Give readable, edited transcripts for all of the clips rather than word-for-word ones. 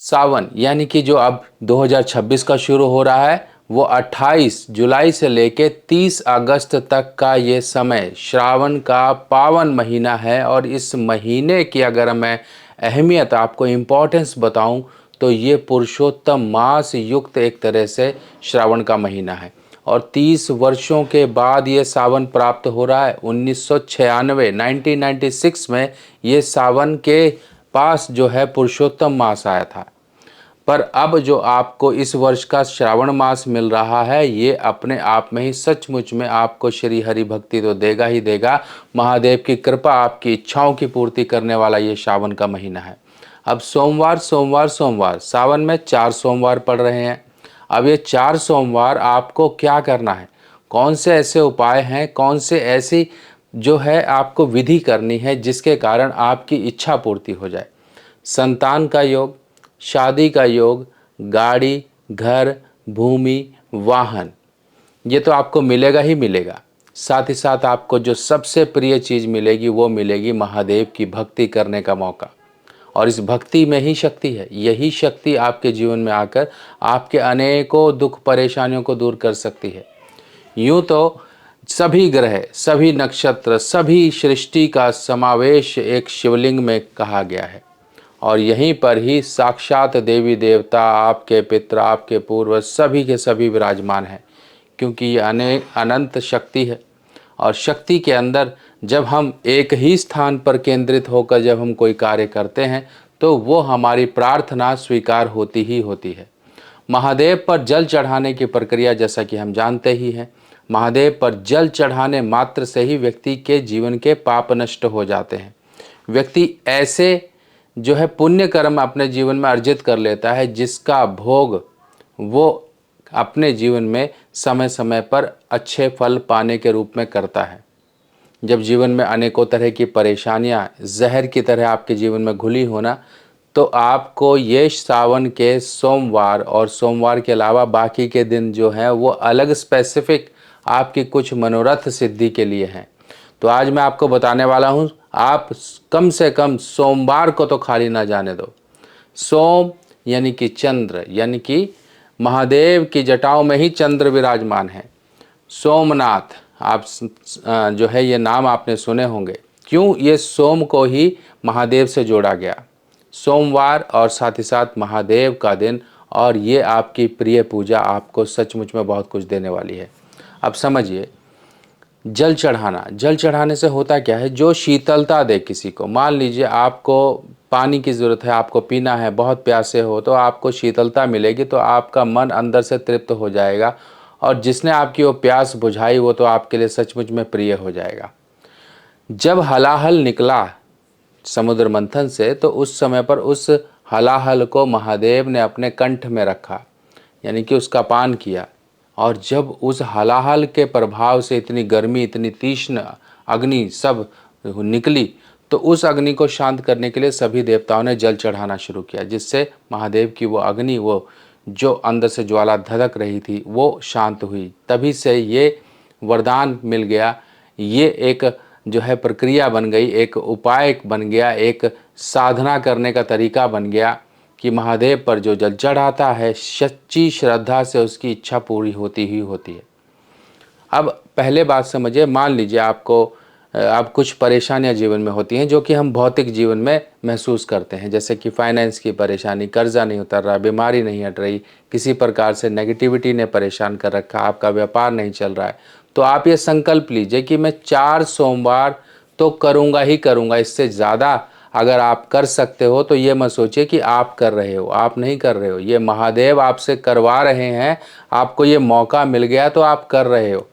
सावन यानी कि जो अब 2026 का शुरू हो रहा है, वो 28 जुलाई से लेके 30 अगस्त तक का ये समय श्रावण का पावन महीना है। और इस महीने की अगर मैं अहमियत आपको इम्पोर्टेंस बताऊं तो ये पुरुषोत्तम मास युक्त एक तरह से श्रावण का महीना है। और 30 वर्षों के बाद ये सावन प्राप्त हो रहा है। 1996 1996 में ये सावन के पास जो है पुरुषोत्तम मास आया था। पर अब जो आपको इस वर्ष का श्रावण मास मिल रहा है, ये अपने आप में ही सचमुच में आपको श्री हरि भक्ति तो देगा ही देगा। महादेव की कृपा, आपकी इच्छाओं की पूर्ति करने वाला ये सावन का महीना है। अब सोमवार सोमवार सोमवार, सावन में 4 सोमवार पड़ रहे हैं। अब ये 4 सोमवार आपको क्या करना है, कौन से ऐसे उपाय हैं, कौन से ऐसी जो है आपको विधि करनी है जिसके कारण आपकी इच्छा पूर्ति हो जाए। संतान का योग, शादी का योग, गाड़ी, घर, भूमि, वाहन, ये तो आपको मिलेगा ही मिलेगा। साथ ही साथ आपको जो सबसे प्रिय चीज़ मिलेगी वो मिलेगी महादेव की भक्ति करने का मौका। और इस भक्ति में ही शक्ति है। यही शक्ति आपके जीवन में आकर आपके अनेकों दुख परेशानियों को दूर कर सकती है। यूँ तो सभी ग्रह, सभी नक्षत्र, सभी सृष्टि का समावेश एक शिवलिंग में कहा गया है। और यहीं पर ही साक्षात देवी देवता, आपके पितर, आपके पूर्वज सभी के सभी विराजमान हैं। क्योंकि ये अनंत शक्ति है। और शक्ति के अंदर जब हम एक ही स्थान पर केंद्रित होकर जब हम कोई कार्य करते हैं तो वो हमारी प्रार्थना स्वीकार होती ही होती है। महादेव पर जल चढ़ाने की प्रक्रिया जैसा कि हम जानते ही हैं। महादेव पर जल चढ़ाने मात्र से ही व्यक्ति के जीवन के पाप नष्ट हो जाते हैं। व्यक्ति ऐसे जो है पुण्य कर्म अपने जीवन में अर्जित कर लेता है जिसका भोग वो अपने जीवन में समय समय पर अच्छे फल पाने के रूप में करता है। जब जीवन में अनेकों तरह की परेशानियां जहर की तरह आपके जीवन में घुली होना, तो आपको ये सावन के सोमवार और सोमवार के अलावा बाकी के दिन जो हैं वो अलग स्पेसिफिक आपकी कुछ मनोरथ सिद्धि के लिए हैं। तो आज मैं आपको बताने वाला हूँ, आप कम से कम सोमवार को तो खाली ना जाने दो। सोम यानी कि चंद्र, यानी कि महादेव की जटाओं में ही चंद्र विराजमान है। सोमनाथ, आप जो है ये नाम आपने सुने होंगे। क्यों? ये सोम को ही महादेव से जोड़ा गया। सोमवार और साथ ही साथ महादेव का दिन, और ये आपकी प्रिय पूजा आपको सचमुच में बहुत कुछ देने वाली है। अब समझिए, जल चढ़ाना, जल चढ़ाने से होता क्या है, जो शीतलता दे किसी को। मान लीजिए आपको पानी की ज़रूरत है, आपको पीना है, बहुत प्यासे हो, तो आपको शीतलता मिलेगी तो आपका मन अंदर से तृप्त हो जाएगा। और जिसने आपकी वो प्यास बुझाई वो तो आपके लिए सचमुच में प्रिय हो जाएगा। जब हलाहल निकला समुद्र मंथन से, तो उस समय पर उस हलाहल को महादेव ने अपने कंठ में रखा, यानी कि उसका पान किया। और जब उस हलाहल के प्रभाव से इतनी गर्मी, इतनी तीक्ष्ण अग्नि सब निकली, तो उस अग्नि को शांत करने के लिए सभी देवताओं ने जल चढ़ाना शुरू किया, जिससे महादेव की वो अग्नि, वो जो अंदर से ज्वाला धधक रही थी, वो शांत हुई। तभी से ये वरदान मिल गया, ये एक जो है प्रक्रिया बन गई, एक उपाय बन गया, एक साधना करने का तरीका बन गया कि महादेव पर जो जल चढ़ाता है सच्ची श्रद्धा से उसकी इच्छा पूरी होती ही होती है। अब पहले बात समझिए, मान लीजिए आपको अब कुछ परेशानियां जीवन में होती हैं जो कि हम भौतिक जीवन में महसूस करते हैं, जैसे कि फाइनेंस की परेशानी, कर्जा नहीं उतर रहा, बीमारी नहीं हट रही, किसी प्रकार से नेगेटिविटी ने परेशान कर रखा, आपका व्यापार नहीं चल रहा है। तो आप ये संकल्प लीजिए कि मैं 4 सोमवार तो करूँगा ही करूँगा। इससे ज़्यादा अगर आप कर सकते हो तो ये मत सोचिए कि आप कर रहे हो, आप नहीं कर रहे हो, ये महादेव आपसे करवा रहे हैं। आपको ये मौका मिल गया तो आप कर रहे हो,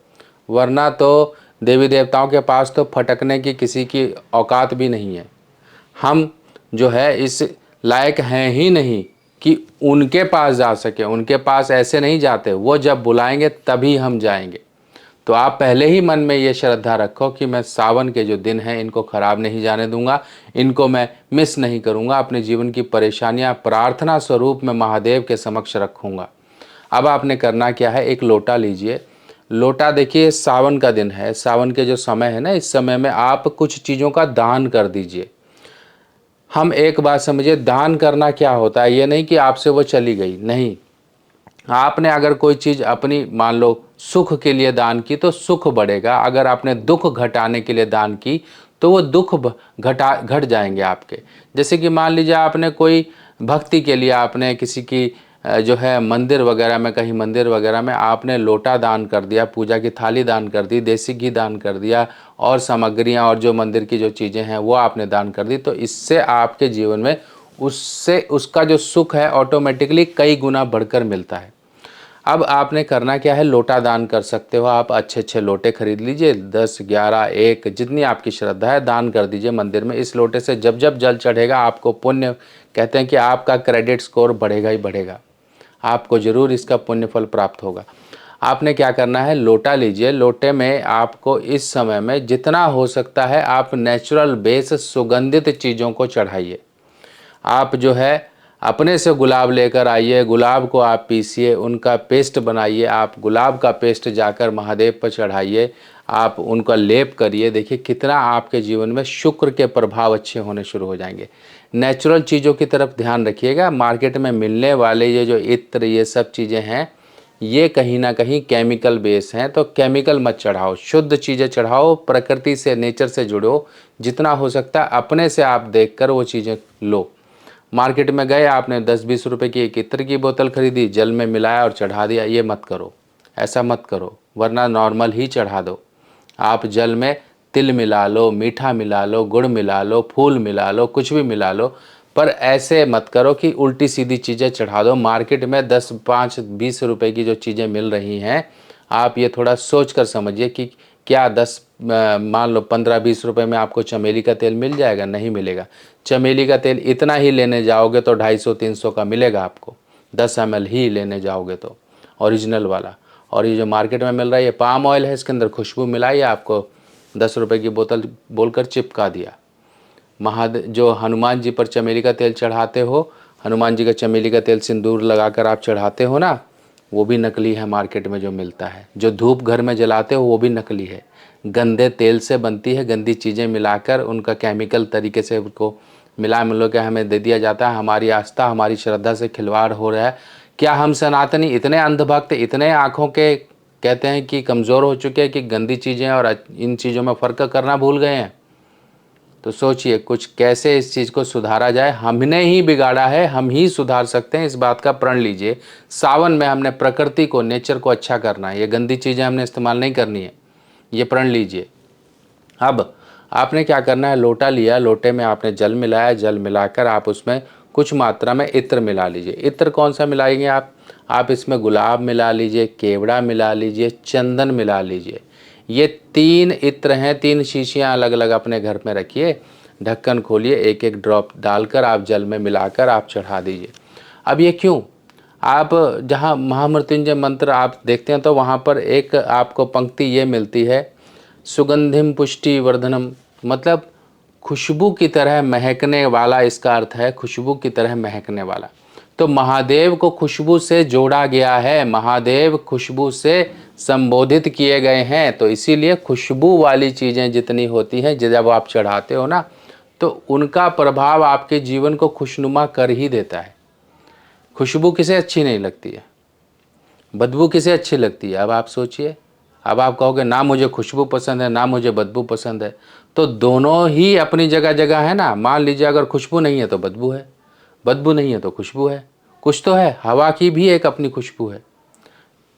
वरना तो देवी देवताओं के पास तो फटकने की किसी की औकात भी नहीं है। हम जो है इस लायक हैं ही नहीं कि उनके पास जा सके। उनके पास ऐसे नहीं जाते, वो जब बुलाएंगे तभी हम जाएंगे। तो आप पहले ही मन में ये श्रद्धा रखो कि मैं सावन के जो दिन हैं इनको खराब नहीं जाने दूंगा, इनको मैं मिस नहीं करूंगा। अपने जीवन की परेशानियां प्रार्थना स्वरूप में महादेव के समक्ष रखूंगा। अब आपने करना क्या है, एक लोटा लीजिए। लोटा, देखिए सावन का दिन है, सावन के जो समय है ना, इस समय में आप कुछ चीज़ों का दान कर दीजिए। हम एक बात समझिए, दान करना क्या होता है, ये नहीं कि आपसे वो चली गई, नहीं। आपने अगर कोई चीज़ अपनी मान लो सुख के लिए दान की तो सुख बढ़ेगा, अगर आपने दुख घटाने के लिए दान की तो वो दुख घट जाएंगे आपके। जैसे कि मान लीजिए आपने कोई भक्ति के लिए आपने किसी की जो है मंदिर वगैरह में, कहीं मंदिर वगैरह में आपने लोटा दान कर दिया, पूजा की थाली दान कर दी, देसी घी दान कर दिया, और सामग्रियाँ और जो मंदिर की जो चीज़ें हैं वो आपने दान कर दी, तो इससे आपके जीवन में उससे उसका जो सुख है ऑटोमेटिकली कई गुना बढ़कर मिलता है। अब आपने करना क्या है, लोटा दान कर सकते हो आप, अच्छे अच्छे लोटे खरीद लीजिए, 10 11 1 जितनी आपकी श्रद्धा है दान कर दीजिए मंदिर में। इस लोटे से जब जब जल चढ़ेगा आपको पुण्य, कहते हैं कि आपका क्रेडिट स्कोर बढ़ेगा ही बढ़ेगा, आपको ज़रूर इसका पुण्य फल प्राप्त होगा। आपने क्या करना है, लोटा लीजिए, लोटे में आपको इस समय में जितना हो सकता है आप नेचुरल बेस सुगंधित चीज़ों को चढ़ाइए। आप जो है अपने से गुलाब लेकर आइए, गुलाब को आप पीसिए, उनका पेस्ट बनाइए, आप गुलाब का पेस्ट जाकर महादेव पर चढ़ाइए, आप उनका लेप करिए। देखिए कितना आपके जीवन में शुक्र के प्रभाव अच्छे होने शुरू हो जाएंगे। नेचुरल चीज़ों की तरफ ध्यान रखिएगा। मार्केट में मिलने वाले ये जो इत्र ये सब चीज़ें हैं ये कहीं ना कहीं केमिकल बेस हैं, तो केमिकल मत चढ़ाओ, शुद्ध चीज़ें चढ़ाओ, प्रकृति से नेचर से जुड़ो। जितना हो सकता है अपने से आप देखकर वो चीज़ें लो। मार्केट में गए, आपने 10-20 रुपए की एक इत्र की बोतल खरीदी, जल में मिलाया और चढ़ा दिया, ये मत करो, ऐसा मत करो, वरना नॉर्मल ही चढ़ा दो। आप जल में तिल मिला लो, मीठा मिला लो, गुड़ मिला लो, फूल मिला लो, कुछ भी मिला लो, पर ऐसे मत करो कि उल्टी सीधी चीज़ें चढ़ा दो। मार्केट में 10 5 20 रुपए की जो चीज़ें मिल रही हैं, आप ये थोड़ा सोच कर समझिए कि क्या 10 मान लो 15-20 रुपए में आपको चमेली का तेल मिल जाएगा? नहीं मिलेगा। चमेली का तेल इतना ही लेने जाओगे तो 250-300 का मिलेगा आपको, 10 ml ही लेने जाओगे तो ओरिजिनल वाला। और ये जो मार्केट में मिल रहा है ये पाम ऑयल है, इसके अंदर खुशबू मिलाई, आपको 10 रुपए की बोतल बोलकर चिपका दिया। महादेव जो हनुमान जी पर चमेली का तेल चढ़ाते हो, हनुमान जी का चमेली का तेल सिंदूर लगाकर आप चढ़ाते हो ना, वो भी नकली है मार्केट में जो मिलता है। जो धूप घर में जलाते हो वो भी नकली है, गंदे तेल से बनती है, गंदी चीज़ें मिलाकर उनका केमिकल तरीके से उनको मिला के हमें दे दिया जाता है। हमारी आस्था हमारी श्रद्धा से खिलवाड़ हो रहा है। क्या हम सनातनी इतने अंधभक्त, इतने आँखों के कहते हैं कि कमज़ोर हो चुके हैं कि गंदी चीज़ें और इन चीज़ों में फ़र्क करना भूल गए हैं? तो सोचिए कुछ कैसे इस चीज़ को सुधारा जाए। हमने ही बिगाड़ा है, हम ही सुधार सकते हैं, इस बात का प्रण लीजिए। सावन में हमने प्रकृति को, नेचर को अच्छा करना है, ये गंदी चीज़ें हमने इस्तेमाल नहीं करनी है, ये प्रण लीजिए। अब आपने क्या करना है, लोटा लिया, लोटे में आपने जल मिलाया, जल मिलाकर आप उसमें कुछ मात्रा में इत्र मिला लीजिए। इत्र कौन सा मिलाएंगे आप इसमें गुलाब मिला लीजिए, केवड़ा मिला लीजिए, चंदन मिला लीजिए। ये 3 इत्र हैं, 3 शीशियाँ अलग अलग अपने घर में रखिए, ढक्कन खोलिए, एक एक ड्रॉप डालकर आप जल में मिलाकर आप चढ़ा दीजिए। अब ये क्यों, आप जहाँ महामृत्युंजय मंत्र आप देखते हैं तो वहाँ पर एक आपको पंक्ति ये मिलती है, सुगंधिम पुष्टि वर्धनम, मतलब खुशबू की तरह महकने वाला, इसका अर्थ है खुशबू की तरह महकने वाला। तो महादेव को खुशबू से जोड़ा गया है, महादेव खुशबू से संबोधित किए गए हैं, तो इसीलिए खुशबू वाली चीज़ें जितनी होती हैं जब आप चढ़ाते हो ना, तो उनका प्रभाव आपके जीवन को खुशनुमा कर ही देता है। खुशबू किसे अच्छी नहीं लगती है, बदबू किसे अच्छी लगती है? अब आप सोचिए। अब आप कहोगे ना मुझे खुशबू पसंद है ना मुझे बदबू पसंद है, तो दोनों ही अपनी जगह जगह है ना। मान लीजिए अगर खुशबू नहीं है तो बदबू है, बदबू नहीं है तो खुशबू है, कुछ तो है। हवा की भी एक अपनी खुशबू है,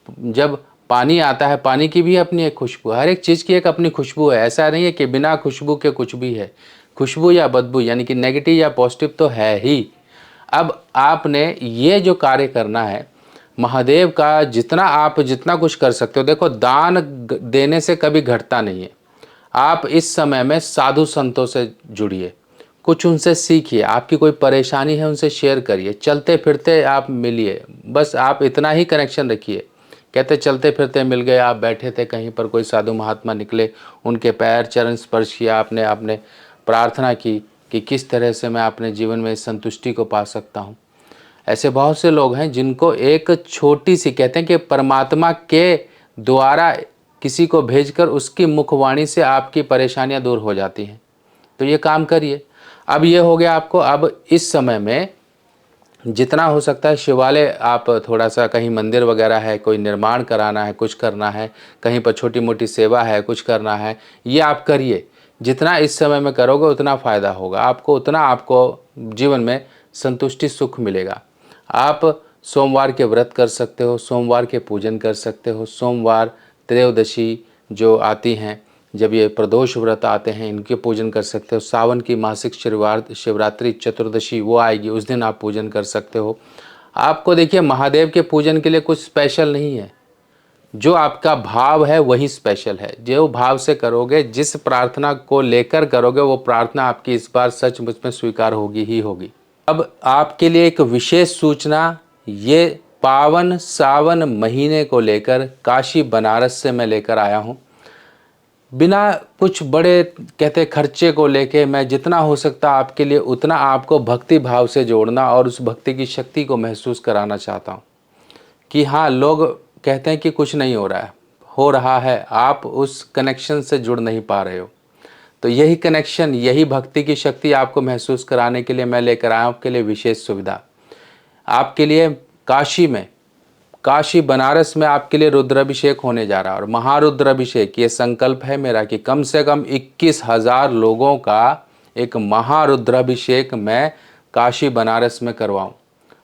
जब पानी आता है पानी की भी अपनी एक खुशबू है, हर एक चीज़ की एक अपनी खुशबू है। ऐसा नहीं है कि बिना खुशबू के कुछ भी है। खुशबू या बदबू यानी कि नेगेटिव या पॉजिटिव तो है ही। अब आपने ये जो कार्य करना है, महादेव का जितना कुछ कर सकते हो, देखो दान देने से कभी घटता नहीं है। आप इस समय में साधु संतों से जुड़िए, कुछ उनसे सीखिए, आपकी कोई परेशानी है उनसे शेयर करिए, चलते फिरते आप मिलिए, बस आप इतना ही कनेक्शन रखिए। कहते चलते फिरते मिल गए, आप बैठे थे कहीं पर, कोई साधु महात्मा निकले, उनके पैर चरण स्पर्श किया, आपने आपने प्रार्थना की कि किस तरह से मैं अपने जीवन में इस संतुष्टि को पा सकता हूँ। ऐसे बहुत से लोग हैं जिनको एक छोटी सी, कहते हैं कि परमात्मा के द्वारा किसी को भेजकर उसकी मुखवाणी से आपकी परेशानियां दूर हो जाती हैं। तो ये काम करिए। अब ये हो गया आपको। अब इस समय में जितना हो सकता है शिवालय, आप थोड़ा सा कहीं मंदिर वगैरह है, कोई निर्माण कराना है, कुछ करना है, कहीं पर छोटी मोटी सेवा है, कुछ करना है, ये आप करिए। जितना इस समय में करोगे उतना फ़ायदा होगा आपको, उतना आपको जीवन में संतुष्टि सुख मिलेगा। आप सोमवार के व्रत कर सकते हो, सोमवार के पूजन कर सकते हो। सोमवार त्रयोदशी जो आती हैं, जब ये प्रदोष व्रत आते हैं, इनके पूजन कर सकते हो। सावन की मासिक शिवरात्रि चतुर्दशी वो आएगी, उस दिन आप पूजन कर सकते हो। आपको देखिए महादेव के पूजन के लिए कुछ स्पेशल नहीं है, जो आपका भाव है वही स्पेशल है। जो भाव से करोगे, जिस प्रार्थना को लेकर करोगे, वो प्रार्थना आपकी इस बार सचमुच में स्वीकार होगी ही होगी। अब आपके लिए एक विशेष सूचना, ये पावन सावन महीने को लेकर काशी बनारस से मैं लेकर आया हूँ। बिना कुछ बड़े कहते खर्चे को लेके मैं जितना हो सकता आपके लिए उतना आपको भक्ति भाव से जोड़ना और उस भक्ति की शक्ति को महसूस कराना चाहता हूँ कि हाँ, लोग कहते हैं कि कुछ नहीं हो रहा है, हो रहा है, आप उस कनेक्शन से जुड़ नहीं पा रहे हो। तो यही कनेक्शन, यही भक्ति की शक्ति आपको महसूस कराने के लिए मैं लेकर आया हूँ आपके लिए विशेष सुविधा। आपके लिए काशी बनारस में आपके लिए रुद्राभिषेक होने जा रहा है। और महारुद्राभिषेक, ये संकल्प है मेरा कि कम से कम 21,000 लोगों का एक महारुद्राभिषेक मैं काशी बनारस में करवाऊं,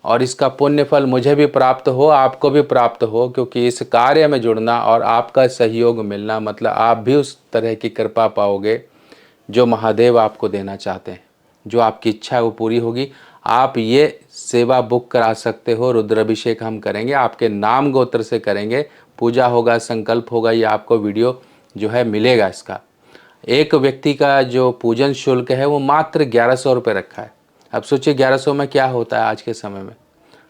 और इसका पुण्य फल मुझे भी प्राप्त हो, आपको भी प्राप्त हो। क्योंकि इस कार्य में जुड़ना और आपका सहयोग मिलना मतलब आप भी उस तरह की कृपा पाओगे जो महादेव आपको देना चाहते हैं। जो आपकी इच्छा है वो पूरी होगी। आप ये सेवा बुक करा सकते हो। रुद्राभिषेक हम करेंगे, आपके नाम गोत्र से करेंगे, पूजा होगा, संकल्प होगा, ये आपको वीडियो जो है मिलेगा। इसका एक व्यक्ति का जो पूजन शुल्क है वो मात्र 1100 रुपये रखा है। अब सोचिए 1100 में क्या होता है आज के समय में।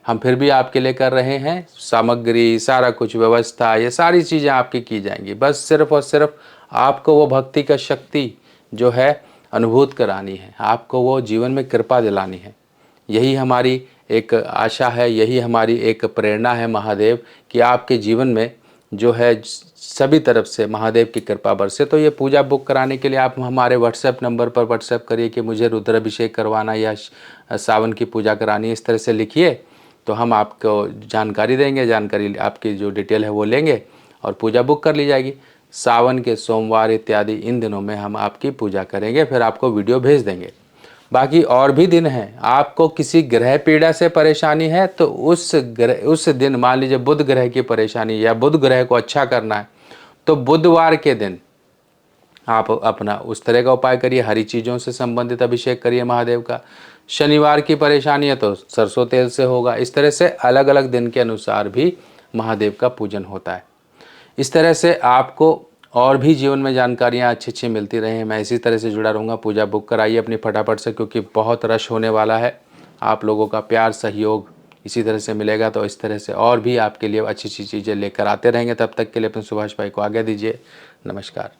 हम फिर भी आपके लिए कर रहे हैं। सामग्री, सारा कुछ व्यवस्था, ये सारी चीज़ें आपकी की जाएंगी। बस सिर्फ और सिर्फ आपको वो भक्ति का शक्ति जो है अनुभूत करानी है, आपको वो जीवन में कृपा दिलानी है। यही हमारी एक आशा है, यही हमारी एक प्रेरणा है महादेव, कि आपके जीवन में जो है सभी तरफ से महादेव की कृपा बरसे। तो ये पूजा बुक कराने के लिए आप हमारे व्हाट्सएप नंबर पर व्हाट्सएप करिए कि मुझे रुद्राभिषेक करवाना या सावन की पूजा करानी है, इस तरह से लिखिए, तो हम आपको जानकारी देंगे। जानकारी आपकी जो डिटेल है वो लेंगे और पूजा बुक कर ली जाएगी। सावन के सोमवार इत्यादि इन दिनों में हम आपकी पूजा करेंगे, फिर आपको वीडियो भेज देंगे। बाकी और भी दिन हैं। आपको किसी ग्रह पीड़ा से परेशानी है तो उस दिन, मान लीजिए बुध ग्रह की परेशानी या बुध ग्रह को अच्छा करना है, तो बुधवार के दिन आप अपना उस तरह का उपाय करिए। हरी चीज़ों से संबंधित अभिषेक करिए महादेव का। शनिवार की परेशानी है तो सरसों तेल से होगा। इस तरह से अलग अलग दिन के अनुसार भी महादेव का पूजन होता है। इस तरह से आपको और भी जीवन में जानकारियाँ अच्छी अच्छी मिलती रहें। मैं इसी तरह से जुड़ा रहूँगा। पूजा बुक कराइए अपनी फटाफट से, क्योंकि बहुत रश होने वाला है। आप लोगों का प्यार सहयोग इसी तरह से मिलेगा तो इस तरह से और भी आपके लिए अच्छी अच्छी चीज़ें लेकर आते रहेंगे। तब तक के लिए अपने सुभाष भाई को आज्ञा दीजिए। नमस्कार।